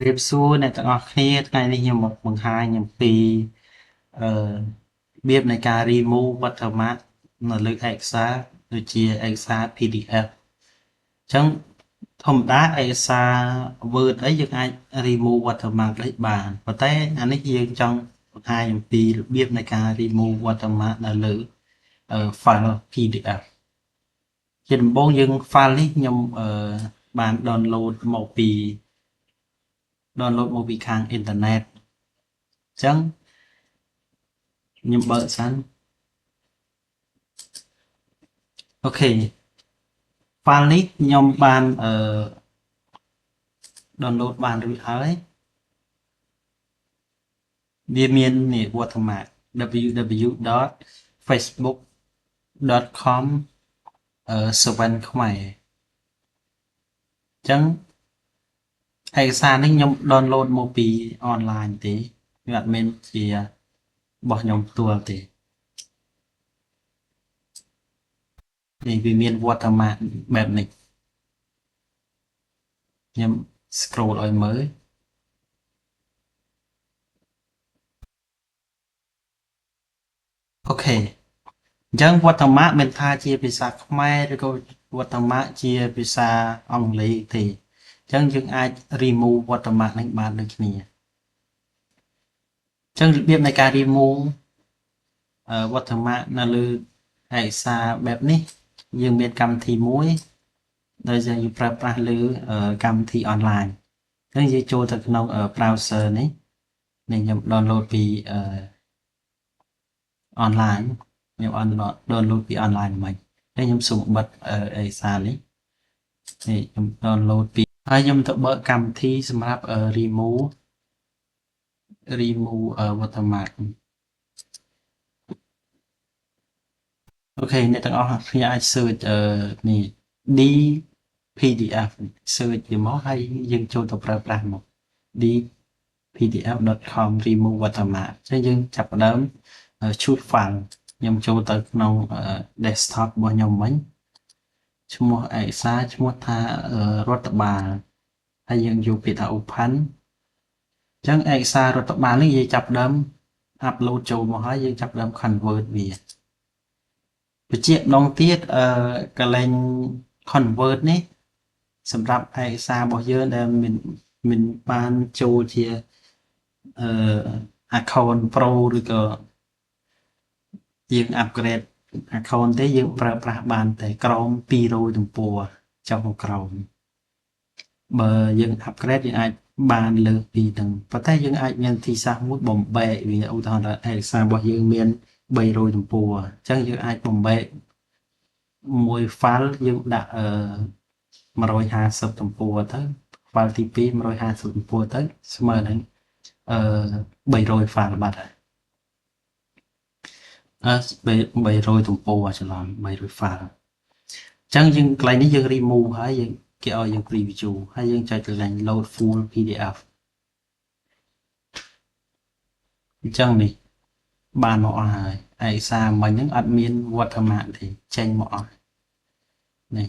រៀបសួរអ្នកទាំងអស់គ្នាថ្ងៃនេះខ្ញុំមកបង្ហាញអំពីអឺរបៀបនៃការ remove watermark នៅលើឯកសារដូចជាឯកសារ PDF អញ្ចឹងធម្មតាឯកសារ Word អីយើងអាច remove watermark ได้បានប៉ុន្តែអានេះយើងចង់បង្ហាញអំពីរបៀបនៃការ remove watermark នៅលើfile PDF ជាដំបូងយើង file នេះខ្ញុំបាន download មកពីខាងអ៊ីនធឺណិតអញ្ចឹងខ្ញុំបើកសិនអូខេ file នេះខ្ញុំបានdownload បានរួចហើយវាមាននេះ watermark www.facebook.com 7ខ្មែរអញ្ចឹងឯកសារនេះខ្ញុំ download មកពី online ទេវាអត់មានជារបស់ខ្ញុំផ្ទាល់ទេនេះវាមាន watermark បែបនេះខ្ញុំ scroll ឲ្យមើលអូខេអញ្ចឹង watermark មិនថាជាភាសាខ្មែរឬក៏ watermark ជាភាសាអង់គ្លេសទេអញ្ចឹងយើងអាច remove watermark នេះបានដូចគ្នាអញ្ចឹងរបៀបនៃការ remove watermark នៅលើឯកសារបែបនេះយើងមានកម្មវិធីមួយដែលយើងប្រើប្រាស់លើកម្មវិធី online អញ្ចឹងយើងចូលទៅក្នុង browser នេះខ្ញុំ download ពីonline ខ្ញុំ download ពី online មិនហើយខ្ញុំសូមបិទឯកសារនេះខ្ញុំ download ពីហើយខ្ញុំទៅបើកកម្មវិធីសម្រាប់remove watermark អូខេអ្នកទាំងអស់គ្នាអាច search នេះ D PDF search ជាមកហើយយើងចូលទៅប្រើប្រាស់មក dpdf.com remove watermark អញ្ចឹងយើងចាប់ផ្ដើម choose file ខ្ញុំចូលទៅក្នុង desktop របស់ខ្ញុំវិញឈ្មោះឯកសារឈ្មោះថារដ្ឋបាលហើយយើងយកពាក្យថា open អញ្ចឹងឯកសាររដ្ឋបាលនេះយើងចាប់ផ្ដើម upload ចូលមកហើយយើងចាប់ផ្ដើម convert វាបញ្ជាក់ម្ដងទៀតកន្លែង convert នេះសម្រាប់ឯកសាររបស់យើងដែលមិនបានចូលជាaccount pro ឬក៏យើង upgrade account ទេយើងប្រើប្រាស់បានតែក្រោម200ទំព័រចុះមកក្រោមបើយើង upgrade យើងអាចបានលើសពីហ្នឹងប៉ុន្តែយើងអាចមានវិធីសាស្ត្រមួយបំបែកវាឧទាហរណ៍ថាឯកសាររបស់យើងមាន300ទំព័រអញ្ចឹងយើងអាចបំបែកមួយ file យើងដាក់150ទំព័រទៅ file ទី2 150ទំព័រទៅស្មើនឹង300 file បាត់ហើយ300ទំព័រច្រឡំ300 file អញ្ចឹងយើងកន្លែងនេះយើង remove ហើយយើងគេឲ្យយើង preview ហើយយើងចុចកន្លែង load full PDF អញ្ចឹងនេះបានមកអស់ហើយឯកសារមិញហ្នឹងអត់មាន watermark ទេចេញមកអស់នេះ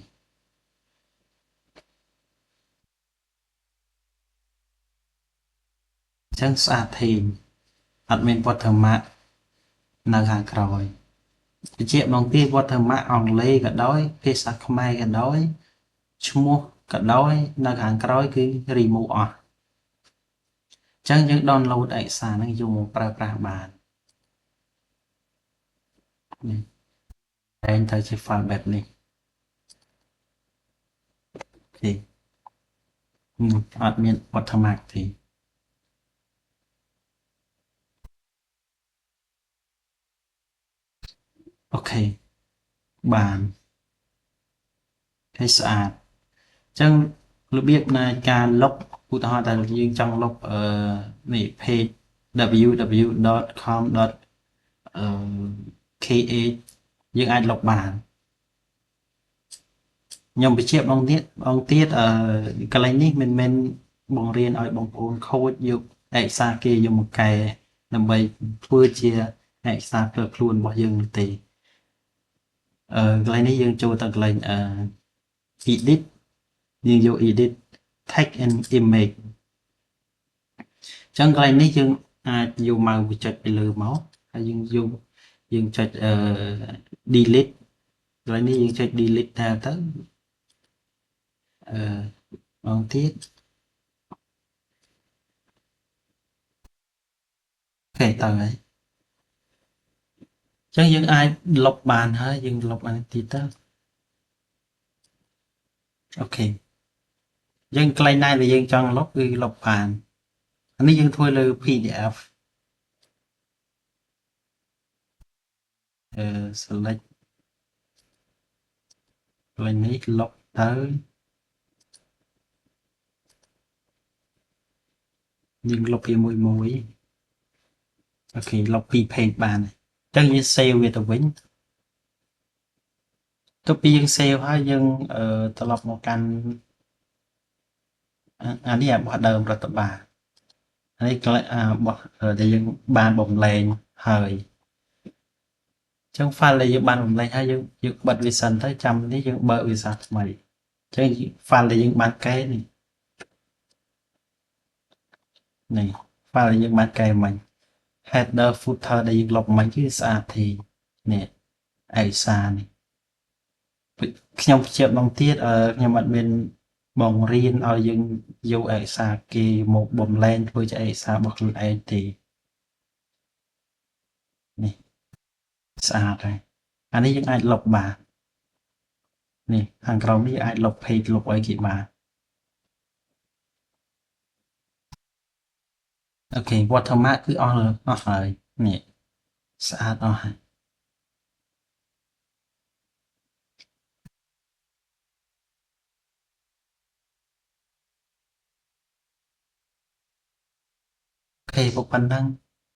អញ្ចឹងស្អាតធេងអត់មាន watermark នៅខាងក្រោយបញ្ជាក់ម្ដងទៀត watermark អង់គ្លេសក៏ដោយភាសាខ្មែរក៏ដោយឈ្មោះក៏ដោយនៅខាងក្រោយគឺ remove អស់អញ្ចឹងយើង download ឯកសារហ្នឹងយកមកប្រើប្រាស់បាននេះតែងទៅជា file បែបនេះទេអត់មាន watermark ទេអូខេបានហើយស្អាតអញ្ចឹងរបៀបនៃការលុបឧទាហរណ៍តែយើងចង់លុបនេះ page www.com.kh យើងអាចលុបបានខ្ញុំបញ្ជាក់បងទៀតកន្លែងនេះមិនមែនបង្រៀនឲ្យបងប្អូនខូចយកឯកសារគេយកមកកែដើម្បីធ្វើជាឯកសារផ្ទាល់ខ្លួនរបស់យើងនោះទេកន្លែងនេះយើងចូលទៅកន្លែងedit យើងយក edit text and image ចឹងកន្លែងនេះយើងអាចយកម៉ៅវាចុចពីលើមកហើយយើងចុចdelete កន្លែងនេះយើងចុច delete តែទៅបងទៀតអូខេទៅហើយចឹងយើងអាចលុបបានហើយយើងលុបអានេះទៀតទៅអូខេយើងកន្លែងណាដែលយើងចង់លុបគឺលុបបានអានេះយើងធ្វើលើ PDF select កន្លែងនេះលុបទៅយើងលុបវាមួយអូខេលុបពី page បានចឹងយើង save វាទៅវិញទៅពីយើង save ហើយយើងត្រឡប់មកកាន់អានេះអាបោះដើមរដ្ឋបាលនេះកន្លែងបោះដែលយើងបានបំលែងហើយចឹង file ដែលយើងបានបំលែងហើយយើងបិទវាសិនទៅចាំនេះយើងបើកវាសាថ្មីចឹង file ដែលយើងបានកែនេះ file ដែលយើងបានកែមិញ header footer ដែលយើងលុបមិញគឺស្អាតទេនេះឯកសារនេះខ្ញុំព្យាបម្ដងទៀតខ្ញុំអត់មានបង្រៀនឲ្យយើងយកឯកសារគេមកបំលែងធ្វើជាឯកសាររបស់ខ្លួនឯងទេនេះស្អាតហើយអានេះយើងអាចលុបបាននេះខាងក្រោមនេះអាចលុប page លុបអីគេបានអូខេ watermark គឺអស់ហើយនេះស្អាតអស់ហើយអូខេប៉ុណ្ណឹង